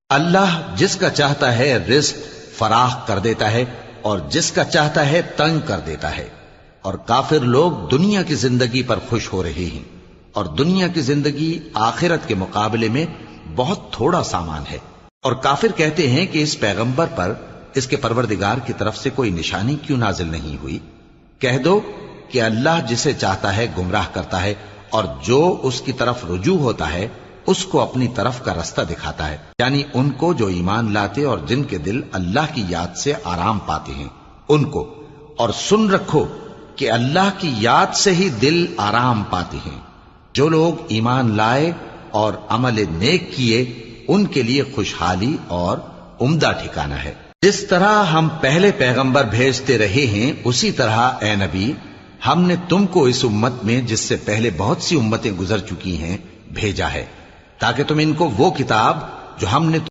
اللہ جس کا چاہتا ہے رزق فراخ کر دیتا ہے اور جس کا چاہتا ہے تنگ کر دیتا ہے، اور کافر لوگ دنیا کی زندگی پر خوش ہو رہے ہیں، اور دنیا کی زندگی آخرت کے مقابلے میں بہت تھوڑا سامان ہے۔ اور کافر کہتے ہیں کہ اس پیغمبر پر اس کے پروردگار کی طرف سے کوئی نشانی کیوں نازل نہیں ہوئی؟ کہہ دو کہ اللہ جسے چاہتا ہے گمراہ کرتا ہے، اور جو اس کی طرف رجوع ہوتا ہے اس کو اپنی طرف کا رستہ دکھاتا ہے، یعنی ان کو جو ایمان لاتے اور جن کے دل اللہ کی یاد سے آرام پاتے ہیں ان کو۔ اور سن رکھو کہ اللہ کی یاد سے ہی دل آرام پاتے ہیں۔ جو لوگ ایمان لائے اور عمل نیک کیے ان کے لیے خوشحالی اور عمدہ ٹھکانہ ہے۔ جس طرح ہم پہلے پیغمبر بھیجتے رہے ہیں اسی طرح اے نبی ہم نے تم کو اس امت میں جس سے پہلے بہت سی امتیں گزر چکی ہیں بھیجا ہے، تاکہ تم ان کو وہ کتاب جو ہم نے